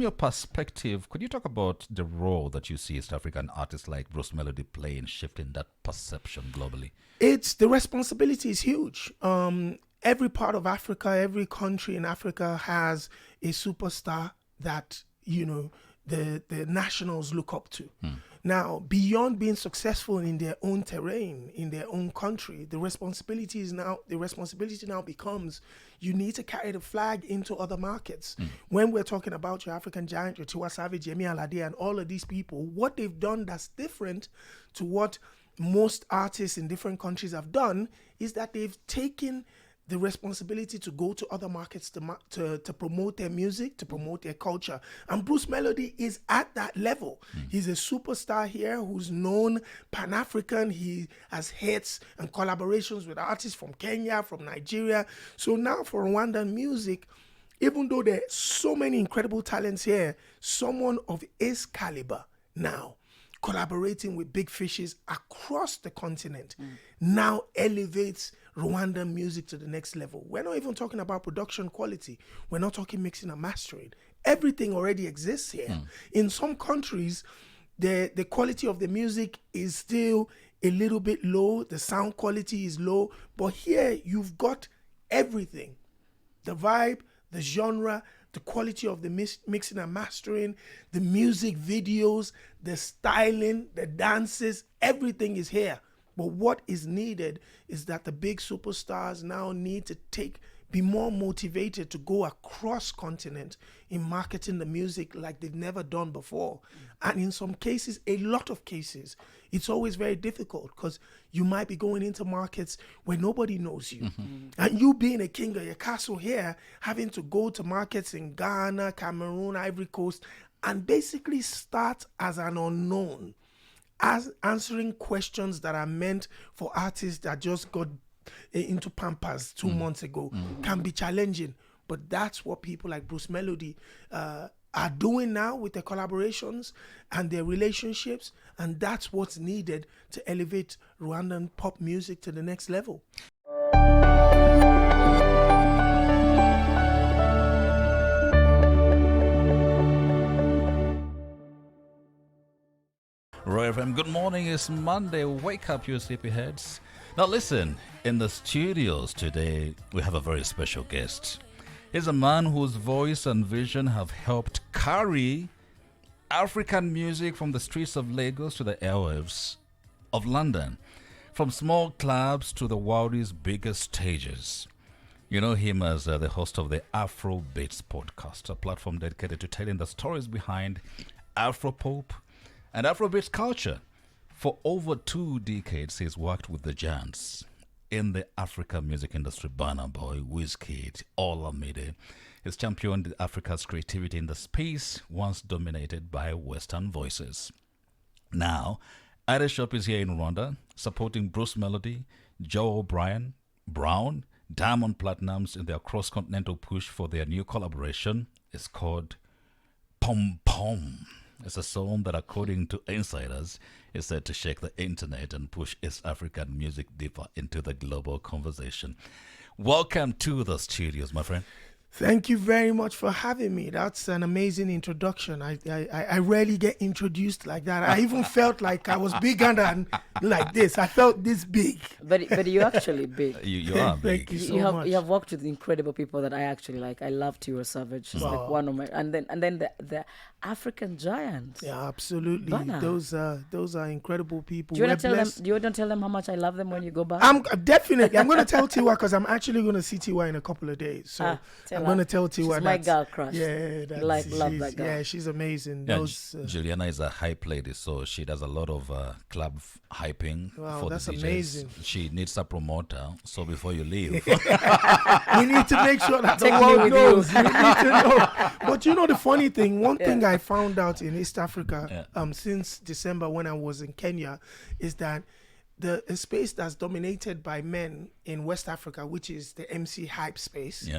your perspective, could you talk about the role that you see East African artists like Bruce Melody play in shifting that perception globally? It's the responsibility is huge. Every part of Africa, every country in Africa has a superstar that the nationals look up to. Now, beyond being successful in their own terrain, in their own country, the responsibility now becomes you need to carry the flag into other markets. When we're talking about your African giant, your Tiwa Savage, Yemi Alade, and all of these people, what they've done that's different to what most artists in different countries have done is that they've taken the responsibility to go to other markets to promote their music, to promote their culture. And Bruce Melody is at that level. He's a superstar here who's known Pan-African. He has hits and collaborations with artists from Kenya, from Nigeria. So now for Rwandan music, even though there are so many incredible talents here, someone of his caliber now collaborating with big fishes across the continent now elevates Rwandan music to the next level. We're not even talking about production quality. We're not talking mixing and mastering. Everything already exists here. In some countries, the quality of the music is still a little bit low. The sound quality is low. But here, you've got everything. The vibe, the genre, the quality of the mixing and mastering, the music videos, the styling, the dances, everything is here. But what is needed is that the big superstars now need to be more motivated to go across continent in marketing the music like they've never done before. And in some cases, a lot of cases, it's always very difficult because you might be going into markets where nobody knows you. And you being a king of your castle here, having to go to markets in Ghana, Cameroon, Ivory Coast, and basically start as an unknown, as answering questions that are meant for artists that just got into Pampas 2 months ago can be challenging. But that's what people like Bruce Melody are doing now with their collaborations and their relationships. And that's what's needed to elevate Rwandan pop music to the next level. Roy FM, good morning. It's Monday. Wake up, you sleepyheads. Now listen, in the studios today, we have a very special guest. He's a man whose voice and vision have helped carry African music from the streets of Lagos to the airwaves of London, from small clubs to the world's biggest stages. You know him as the host of the Afro Beats podcast, a platform dedicated to telling the stories behind Afropop and Afrobeat culture. For over 2 decades, he's worked with the giants in the African music industry: Burna Boy, Wizkid, Olamide. He's championed Africa's creativity in the space once dominated by Western voices. Now, Adesope is here in Rwanda, supporting Bruce Melody, Joe O'Brien, Brown, Diamond Platnumz in their cross-continental push for their new collaboration. It's called Pom Pom. It's a song that, according to insiders, is said to shake the internet and push East African music deeper into the global conversation. Welcome to the studios, my friend. Thank you very much for having me. That's an amazing introduction. I rarely get introduced like that. I even felt like I was bigger than like this. I felt this big. But you're actually big. You are big. Thank you so much. You have worked with incredible people that I actually like. I love Tiwa Savage. She's like one of my, and then the African giants. Yeah, absolutely. Ghana. Those are incredible people. Do you want to tell them? Do you want to tell them how much I love them when you go back? I'm definitely. I'm going to tell Tiwa because I'm actually going to see Tiwa in a couple of days. So I'm going to tell Tiwa. She's my girl crush. Yeah, love that girl. Yeah, she's amazing. Yeah, Juliana is a hype lady, so she does a lot of club hyping for that's the DJs. amazing. She needs a promoter, so before you leave. We need to make sure that the Take me world with knows. We need to know. But you know the funny thing, one thing I found out in East Africa since December when I was in Kenya is that the space that's dominated by men in West Africa, which is the MC hype space,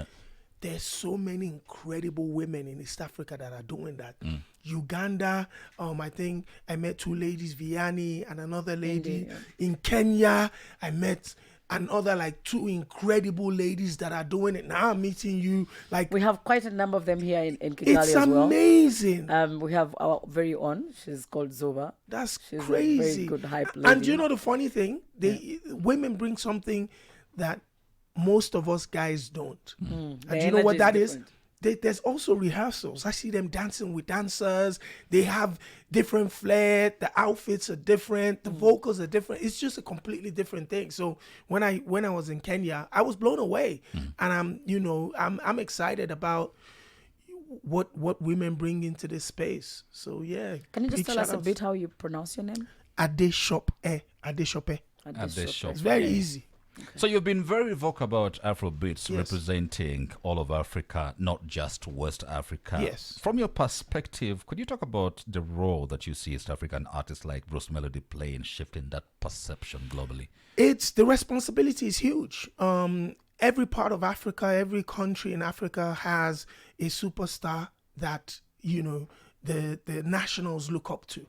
there's so many incredible women in East Africa that are doing that. Uganda, I think I met 2 ladies, Vianney and another lady. In Kenya, I met another like two incredible ladies that are doing it. Now I'm meeting you. Like, We have quite a number of them here in Kigali it's as well. amazing. We have our very own. She's called Zoba. That's She's crazy. a very good hype lady. And you know the funny thing? Women bring something that most of us guys don't. And The do you know what that energy is? different. There's also rehearsals. I see them dancing with dancers. They have different flair. The outfits are different. The vocals are different. It's just a completely different thing. So when I was in Kenya, I was blown away, and I'm excited about what women bring into this space. So yeah. Can you just big tell us a shout-outs. bit how you pronounce your name? Adesope. Adesope. It's very easy. So you've been very vocal about Afrobeats representing all of Africa, not just West Africa. Yes. From your perspective, could you talk about the role that you see East African artists like Bruce Melody play in shifting that perception globally? It's the responsibility is huge. Every part of Africa, every country in Africa has a superstar that the nationals look up to.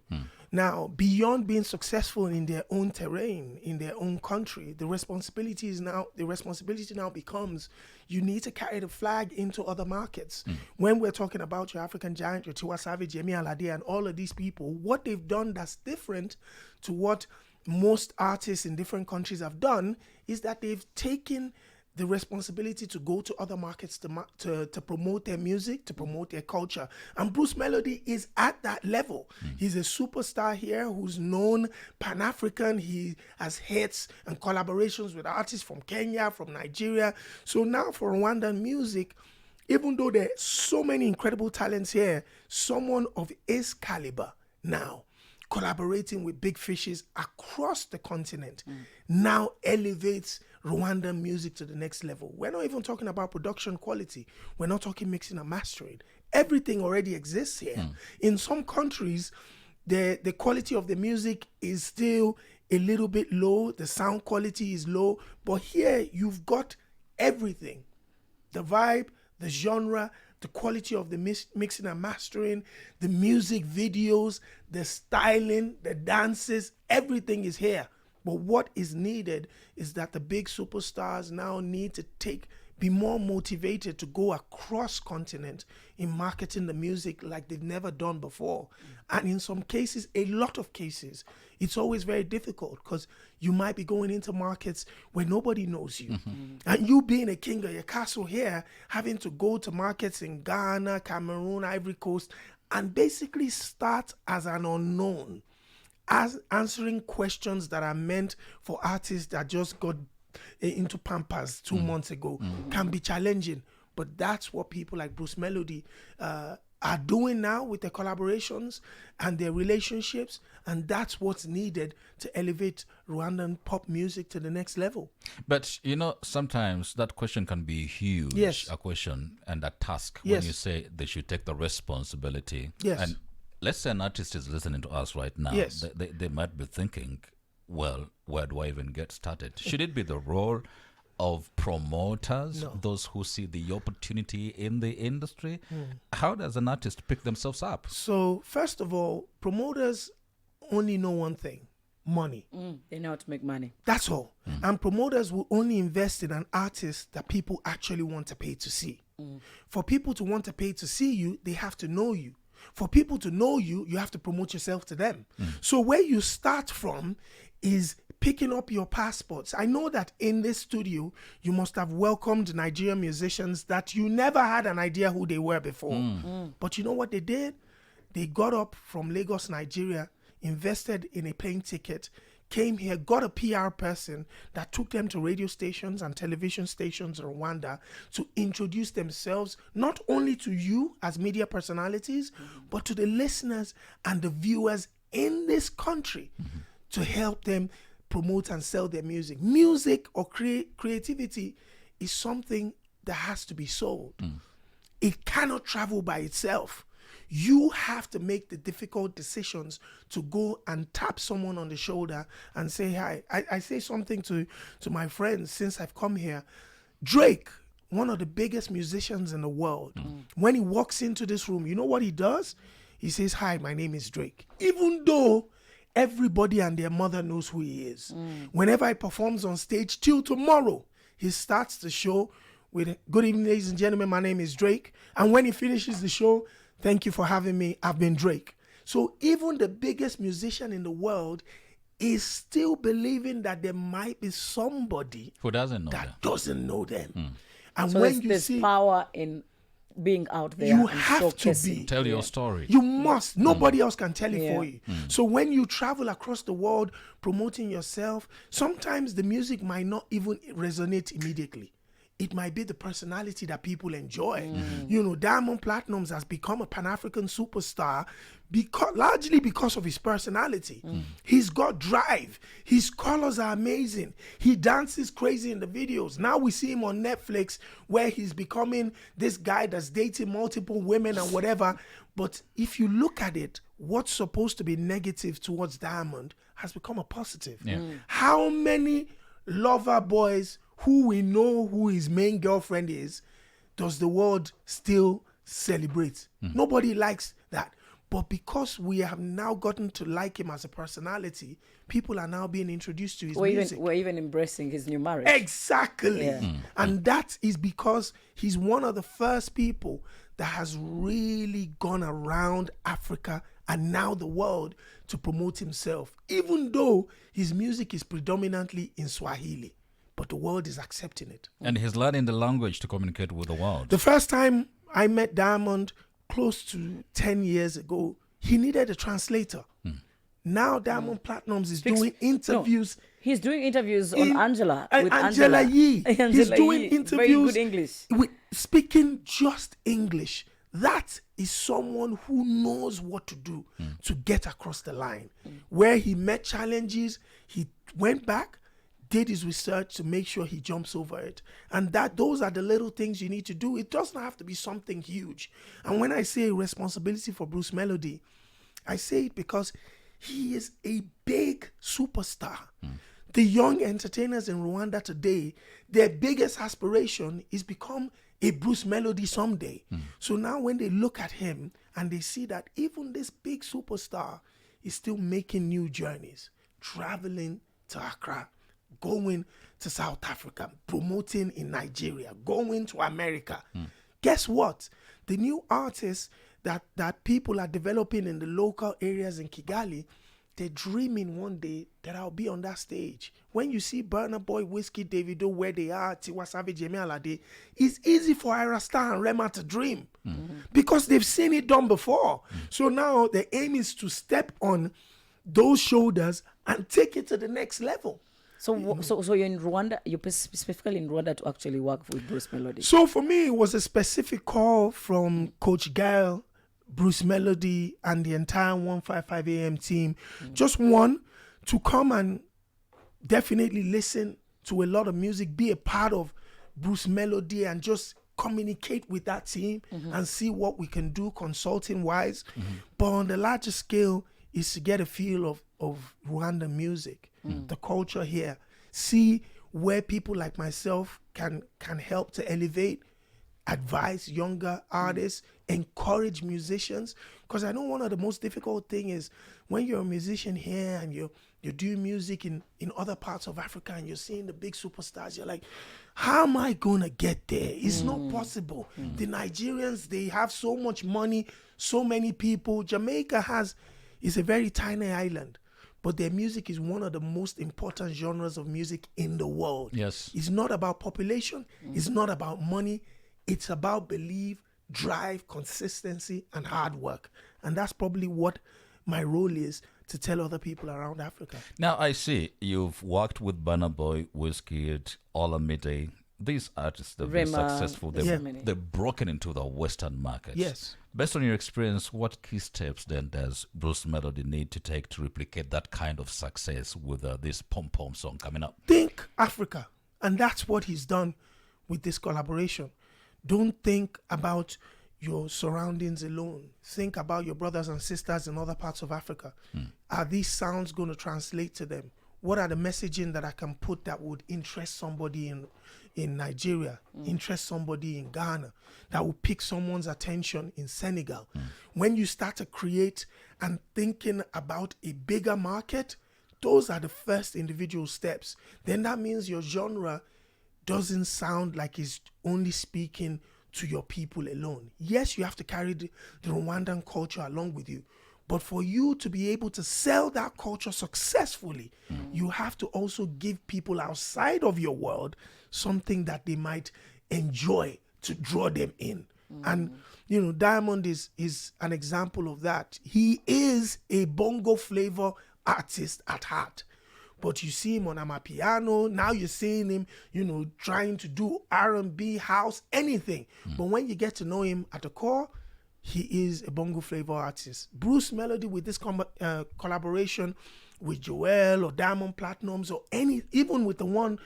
Now, beyond being successful in their own terrain, in their own country, the responsibility now becomes you need to carry the flag into other markets. When we're talking about your African giant, your Tiwa Savage, Yemi Alade, and all of these people, what they've done that's different to what most artists in different countries have done is that they've taken the responsibility to go to other markets to promote their music, to promote their culture. And Bruce Melody is at that level. He's a superstar here who's known Pan-African. He has hits and collaborations with artists from Kenya, from Nigeria. So now for Rwandan music, even though there are so many incredible talents here, someone of his caliber now collaborating with big fishes across the continent now elevates Rwandan music to the next level. We're not even talking about production quality. We're not talking mixing and mastering. Everything already exists here. In some countries, the quality of the music is still a little bit low. The sound quality is low. But here, you've got everything. The vibe, the genre, the quality of the mixing and mastering, the music videos, the styling, the dances, everything is here. But what is needed is that the big superstars now need to be more motivated to go across continent in marketing the music like they've never done before. And in some cases, a lot of cases, it's always very difficult because you might be going into markets where nobody knows you. And you being a king of your castle here, having to go to markets in Ghana, Cameroon, Ivory Coast, and basically start as an unknown, as answering questions that are meant for artists that just got into Pampas 2 months ago can be challenging. But that's what people like Bruce Melody are doing now with their collaborations and their relationships, and that's what's needed to elevate Rwandan pop music to the next level. But sometimes that question can be huge. Yes. A question and a task Yes. when you say they should take the responsibility. Yes. And let's say an artist is listening to us right now. Yes. They might be thinking, well, where do I even get started? Should it be the role of promoters, No. those who see the opportunity in the industry? How does an artist pick themselves up? So first of all, promoters only know one thing: money. They know how to make money. That's all. And promoters will only invest in an artist that people actually want to pay to see. For people to want to pay to see you, they have to know you. For people to know you, you have to promote yourself to them. So where you start from is picking up your passports. I know that in this studio, you must have welcomed Nigerian musicians that you never had an idea who they were before. But you know what they did? They got up from Lagos, Nigeria, invested in a plane ticket, came here, got a PR person that took them to radio stations and television stations in Rwanda to introduce themselves, not only to you as media personalities, but to the listeners and the viewers in this country to help them promote and sell their music. Music or creativity is something that has to be sold. It cannot travel by itself. You have to make the difficult decisions to go and tap someone on the shoulder and say hi. I say something to my friends since I've come here. Drake, one of the biggest musicians in the world, when he walks into this room, you know what he does? He says, hi, my name is Drake. Even though everybody and their mother knows who he is. Whenever he performs on stage till tomorrow, he starts the show with, "Good evening, ladies and gentlemen, my name is Drake." And when he finishes the show, "Thank you for having me, I've been Drake." So even the biggest musician in the world is still believing that there might be somebody Who doesn't know that them? doesn't know them. And So when you there's see, power in being out there. you and have to showcasing. be. Tell your story. You must. Nobody else can tell it Yeah. for you. So when you travel across the world promoting yourself, sometimes the music might not even resonate immediately. It might be the personality that people enjoy. You know, Diamond Platnumz has become a Pan-African superstar largely because of his personality. He's got drive. His colors are amazing. He dances crazy in the videos. Now we see him on Netflix where he's becoming this guy that's dating multiple women and whatever. But if you look at it, what's supposed to be negative towards Diamond has become a positive. How many lover boys who we know who his main girlfriend is, does the world still celebrate? Nobody likes that. But because we have now gotten to like him as a personality, people are now being introduced to his music. We're even embracing his new marriage. Exactly. Yeah. And that is because he's one of the first people that has really gone around Africa and now the world to promote himself, even though his music is predominantly in Swahili. But the world is accepting it. And he's learning the language to communicate with the world. The first time I met Diamond, close to 10 years ago, he needed a translator. Now Diamond Platnumz is doing interviews. He's doing interviews on Angela. With Angela Yee. He's doing Yee. interviews. Very good English. Speaking just English. That is someone who knows what to do to get across the line. Where he met challenges, he went back, did his research to make sure he jumps over it. And those are the little things you need to do. It doesn't have to be something huge. And when I say responsibility for Bruce Melody, I say it because he is a big superstar. The young entertainers in Rwanda today, their biggest aspiration is become a Bruce Melody someday. So now when they look at him and they see that even this big superstar is still making new journeys, traveling to Accra, going to South Africa, promoting in Nigeria, going to America. Guess what? The new artists that people are developing in the local areas in Kigali, they're dreaming one day that I'll be on that stage. When you see Burna Boy, Whiskey, Davido, where they are, Tiwa Savage, Yemi Alade, it's easy for Ira Star and Rema to dream because they've seen it done before. So now the aim is to step on those shoulders and take it to the next level. So you're in Rwanda, you're specifically in Rwanda to actually work with Bruce Melody. So for me, it was a specific call from Coach Gail, Bruce Melody, and the entire 155 AM team. Just one, to come and definitely listen to a lot of music, be a part of Bruce Melody, and just communicate with that team and see what we can do consulting wise. But on the larger scale is to get a feel of Rwandan music, the culture here, see where people like myself can help to elevate, advise younger artists, encourage musicians. Because I know one of the most difficult thing is when you're a musician here and you're doing music in other parts of Africa and you're seeing the big superstars, you're like, how am I going to get there? It's not possible. The Nigerians, they have so much money, so many people. Jamaica is a very tiny island, but their music is one of the most important genres of music in the world. Yes. It's not about population. It's not about money. It's about belief, drive, consistency, and hard work. And that's probably what my role is, to tell other people around Africa. Now, I see you've worked with Burna Boy, Wizkid, Olamide. These artists, they've been Rema, successful. They've broken into the Western markets. Yes. Based on your experience, what key steps then does Bruce Melody need to take to replicate that kind of success with this pom-pom song coming up? Think Africa. And that's what he's done with this collaboration. Don't think about your surroundings alone. Think about your brothers and sisters in other parts of Africa. Are these sounds going to translate to them? What are the messaging that I can put that would interest somebody in Nigeria interest somebody in Ghana, that will pick someone's attention in Senegal. When you start to create and thinking about a bigger market, those are the first individual steps. Then that means your genre doesn't sound like it's only speaking to your people alone. Yes, you have to carry the Rwandan culture along with you. But for you to be able to sell that culture successfully, you have to also give people outside of your world something that they might enjoy to draw them in. And, you know, Diamond is an example of that. He is a bongo flavor artist at heart. But you see him on amapiano, now you're seeing him, you know, trying to do R&B, house, anything. But when you get to know him at the core, he is a bongo flavor artist. Bruce Melody, with this collaboration with Joel or Diamond Platnumz or even with the one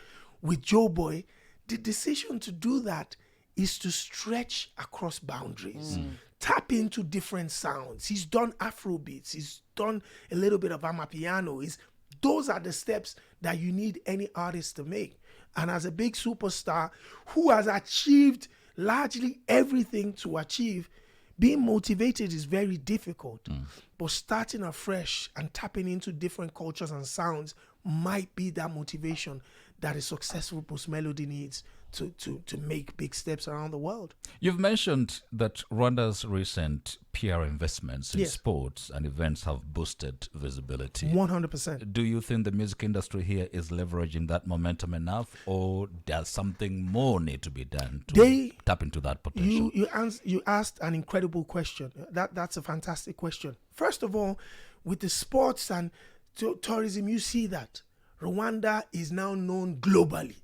with Joe Boy, the decision to do that is to stretch across boundaries, tap into different sounds. He's done Afrobeats, he's done a little bit of amapiano. Those are the steps that you need any artist to make. And as a big superstar who has achieved largely everything to achieve, being motivated is very difficult. But starting afresh and tapping into different cultures and sounds might be that motivation that a successful Bruce Melody needs to make big steps around the world. You've mentioned that Rwanda's recent PR investments in sports and events have boosted visibility. 100%. Do you think the music industry here is leveraging that momentum enough, or does something more need to be done to tap into that potential? You asked an incredible question. That's a fantastic question. First of all, with the sports and tourism, you see that Rwanda is now known globally.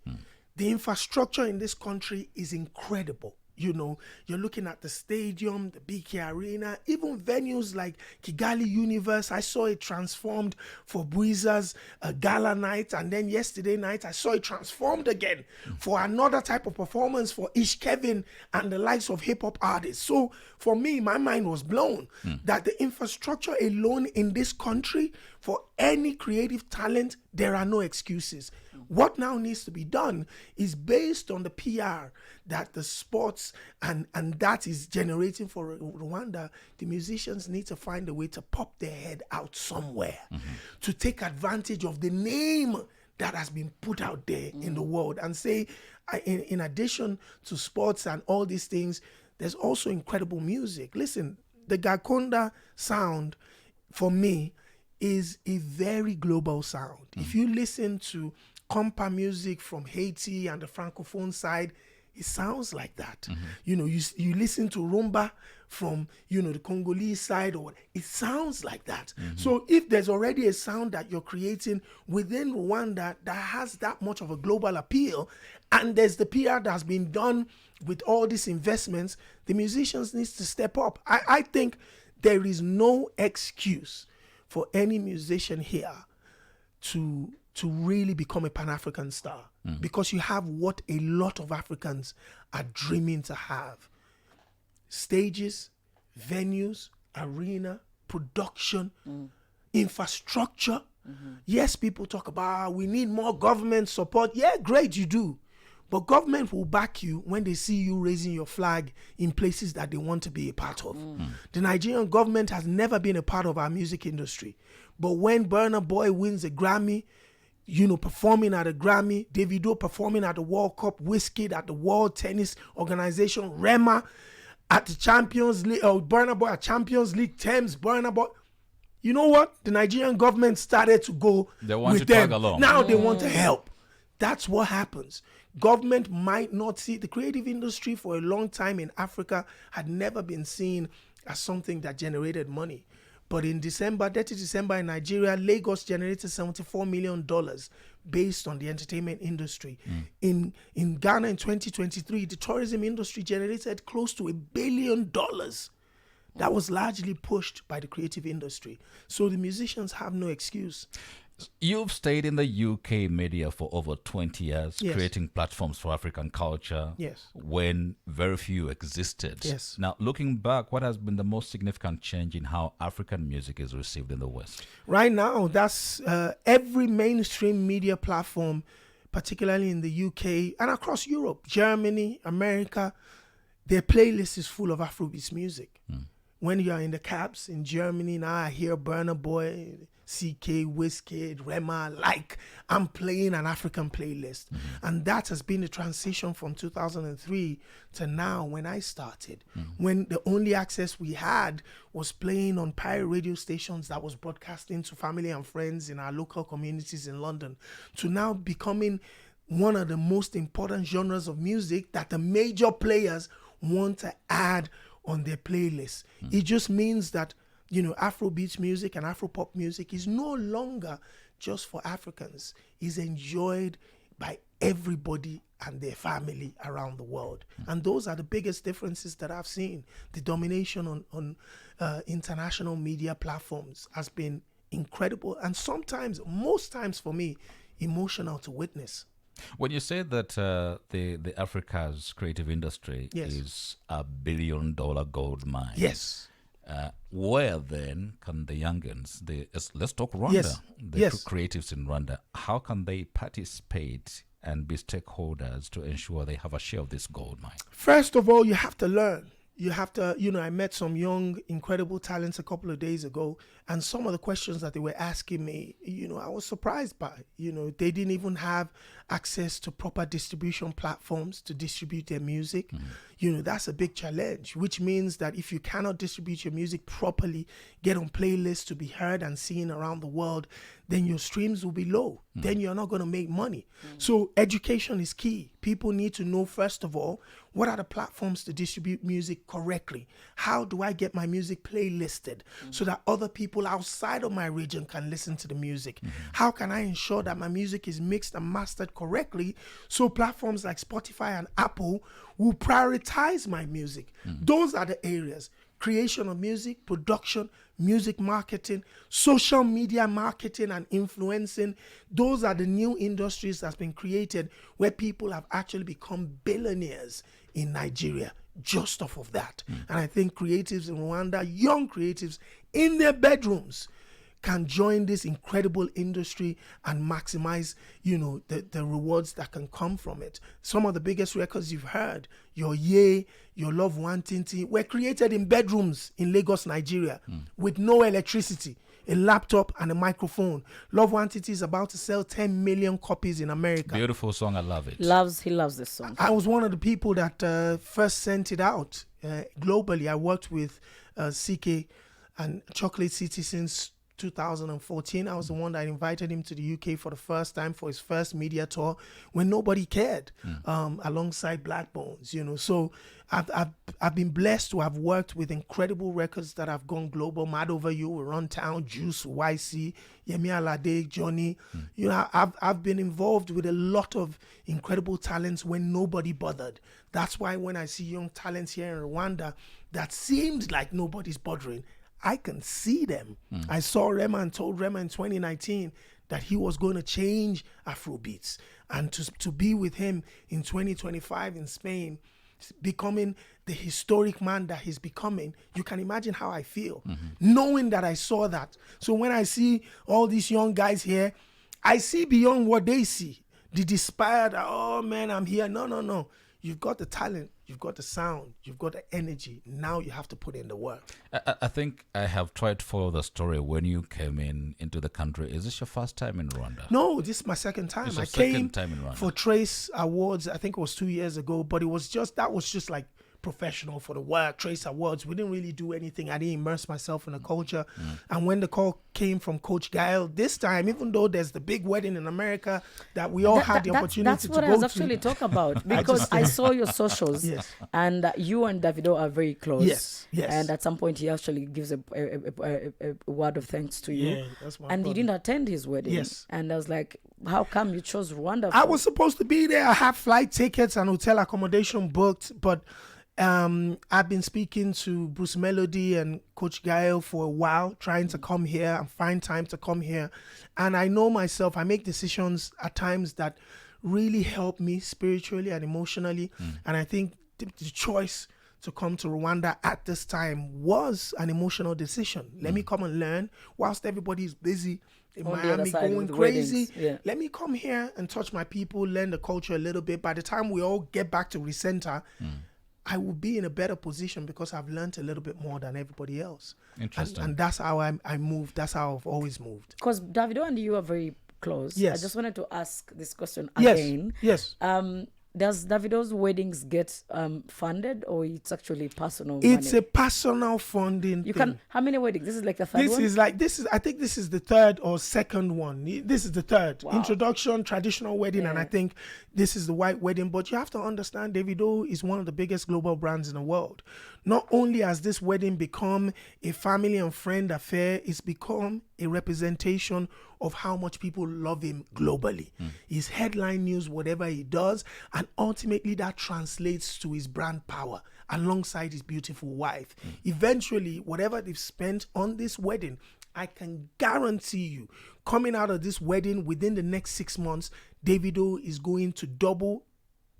The infrastructure in this country is incredible. You know, you're looking at the stadium, the BK Arena, even venues like Kigali Universe. I saw it transformed for Bwiza's gala night. And then yesterday night, I saw it transformed again for another type of performance for Ish Kevin and the likes of hip-hop artists. So for me, my mind was blown that the infrastructure alone in this country, for any creative talent, there are no excuses. What now needs to be done is based on the PR that the sports and that is generating for Rwanda. The musicians need to find a way to pop their head out somewhere, to take advantage of the name that has been put out there in the world, and say, in addition to sports and all these things, there's also incredible music. Listen, the Gakonda sound, for me, is a very global sound. If you listen to compa music from Haiti and the Francophone side, it sounds like that. You know, you listen to rumba from, you know, the Congolese side, or it sounds like that. So if there's already a sound that you're creating within Rwanda that has that much of a global appeal, and there's the PR that's been done with all these investments, the musicians needs to step up. I think there is no excuse for any musician here to really become a Pan-African star, because you have what a lot of Africans are dreaming to have: stages, venues, arena, production, infrastructure. Yes, people talk about we need more government support. Yeah, great, you do. But government will back you when they see you raising your flag in places that they want to be a part of. The Nigerian government has never been a part of our music industry. But when Burna Boy wins a Grammy, you know, performing at a Grammy, Davido performing at the World Cup, Wizkid at the World Tennis Organization, Rema at the Champions League, or Burna Boy at Champions League, Thames, Burna Boy. You know what? The Nigerian government started to go they want with to them. tag along. Now they want to help. That's what happens. Government might not see the creative industry for a long time in Africa had never been seen as something that generated money. But in December, 30 December in Nigeria, Lagos generated $74 million based on the entertainment industry. In Ghana in 2023, the tourism industry generated close to $1 billion. That was largely pushed by the creative industry. So the musicians have no excuse. You've stayed in the UK media for over 20 years, Yes. creating platforms for African culture Yes. when very few existed. Yes. Now, looking back, what has been the most significant change in how African music is received in the West? Right now, that's every mainstream media platform particularly in the UK and across Europe, Germany, America, their playlist is full of Afrobeats music. When you are in the cabs in Germany, now I hear Burna Boy, CK, Wizkid, Rema, like I'm playing an African playlist. And that has been the transition from 2003 to now when I started, when the only access we had was playing on pirate radio stations that was broadcasting to family and friends in our local communities in London, to now becoming one of the most important genres of music that the major players want to add on their playlist. It just means that, you know, Afrobeats music and Afropop music is no longer just for Africans. It's enjoyed by everybody and their family around the world. And those are the biggest differences that I've seen. The domination on international media platforms has been incredible, and sometimes, most times for me, emotional to witness. When you say that the Africa's creative industry is $1 billion gold mine, Yes. Where then can the youngins, let's talk Rwanda, the creatives in Rwanda, how can they participate and be stakeholders to ensure they have a share of this gold mine? First of all, you have to learn. You have to, you know, I met some young, incredible talents a couple of days ago, and some of the questions that they were asking me, you know, I was surprised by. You know, they didn't even have access to proper distribution platforms to distribute their music. You know, that's a big challenge, which means that if you cannot distribute your music properly, get on playlists to be heard and seen around the world, then your streams will be low. Then you're not going to make money. So education is key. People need to know, first of all, what are the platforms to distribute music correctly? How do I get my music playlisted so that other people outside of my region can listen to the music? How can I ensure that my music is mixed and mastered correctly so platforms like Spotify and Apple will prioritize my music? Those are the areas. Creation of music, production, music marketing, social media marketing and influencing. Those are the new industries that's been created where people have actually become billionaires in Nigeria just off of that. And I think creatives in Rwanda, young creatives in their bedrooms, can join this incredible industry and maximize, you know, the rewards that can come from it. Some of the biggest records you've heard, your Ye, your Love Wantinti, were created in bedrooms in Lagos, Nigeria, with no electricity, a laptop and a microphone. Love Wantinti is about to sell 10 million copies in America. Beautiful song, I love it. He loves this song. I was one of the people that first sent it out globally. I worked with CK and Chocolate City since 2014. I was the one that invited him to the UK for the first time for his first media tour when nobody cared, alongside Black Bones, you know. So I've been blessed to have worked with incredible records that have gone global. Mad Over You, Run Town, Juice, YC, Yemi Alade, Johnny. You know, I've been involved with a lot of incredible talents when nobody bothered. That's why when I see young talents here in Rwanda that seems like nobody's bothering, I can see them. I saw Rema and told Rema in 2019 that he was going to change Afrobeats. And to be with him in 2025 in Spain, becoming the historic man that he's becoming, you can imagine how I feel, knowing that I saw that. So when I see all these young guys here, I see beyond what they see. The despair that, oh man, I'm here. No. You've got the talent, you've got the sound, you've got the energy. Now you have to put in the work. I think I have tried to follow the story when you came into the country. Is this your first time in Rwanda? No, this is my second time. I came for Trace Awards, I think it was 2 years ago, but that was just like professional for the work. Trace Awards, we didn't really do anything. I didn't immerse myself in the culture. And when the call came from Coach Gael this time, even though there's the big wedding in America that we all had the opportunity to go to. That's what I was actually talking about, because I saw your socials, and you and Davido are very close. Yes. And at some point he actually gives a word of thanks to you. Yeah, that's my and brother. you didn't attend his wedding. Yes. And I was like, how come you chose Rwanda? I was supposed to be there. I had flight tickets and hotel accommodation booked, but I've been speaking to Bruce Melody and Coach Gael for a while, trying to come here and find time to come here. And I know myself, I make decisions at times that really help me spiritually and emotionally. And I think the choice to come to Rwanda at this time was an emotional decision. Let me come and learn whilst everybody is busy in On the other Miami side going with crazy. weddings, yeah. Let me come here and touch my people, learn the culture a little bit. By the time we all get back to Recenter, I will be in a better position because I've learned a little bit more than everybody else. Interesting. And that's how I moved. That's how I've always moved. Because Davido and you are very close. Yes. I just wanted to ask this question Yes. again. Yes. Does Davido's weddings get funded, or it's actually personal It's money? a personal funding You thing. can. How many weddings? This is like the third one. I think this is the third or second one. This is the third. Wow. Introduction, traditional wedding, and Yeah. I think this is the white wedding. But you have to understand, Davido is one of the biggest global brands in the world. Not only has this wedding become a family and friend affair, it's become a representation of how much people love him globally. His headline news, whatever he does, and ultimately that translates to his brand power alongside his beautiful wife. Eventually, whatever they've spent on this wedding, I can guarantee you, coming out of this wedding within the next 6 months, Davido is going to double,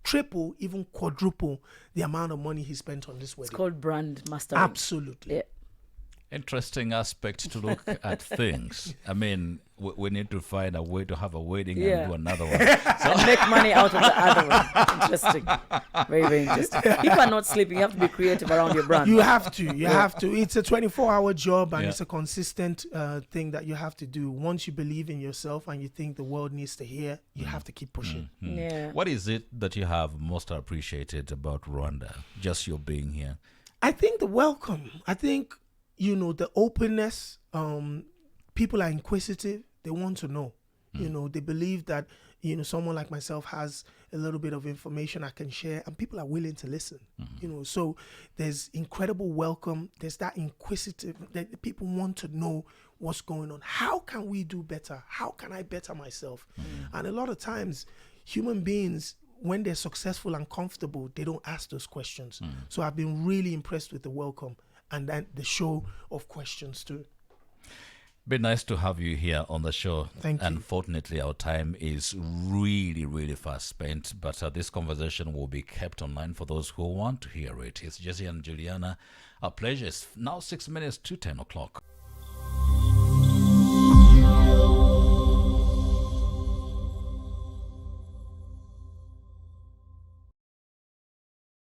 triple, even quadruple the amount of money he spent on this It's wedding. called brand mastering. Absolutely. Yeah. Interesting aspect to look at things. I mean, we need to find a way to have a wedding Yeah. and do another one. And make money out of the other one. Interesting. Very, very interesting. If you are not sleeping, you have to be creative around your brand. You have to. You have to. It's a 24-hour job, and Yeah. it's a consistent thing that you have to do. Once you believe in yourself and you think the world needs to hear, you have to keep pushing. Yeah. What is it that you have most appreciated about Rwanda? Just your being here. I think the welcome. I think, the openness. People are inquisitive. They want to know. They believe that, someone like myself has a little bit of information I can share, and people are willing to listen. So there's incredible welcome. There's that inquisitive that people want to know what's going on. How can we do better? How can I better myself? And a lot of times, human beings, when they're successful and comfortable, they don't ask those questions. So I've been really impressed with the welcome and then the show of questions too. Been nice to have you here on the show. Thank you. Unfortunately, our time is really, really fast spent, but this conversation will be kept online for those who want to hear it. It's Jesse and Juliana. Our pleasure. It's now 6 minutes to 10 o'clock.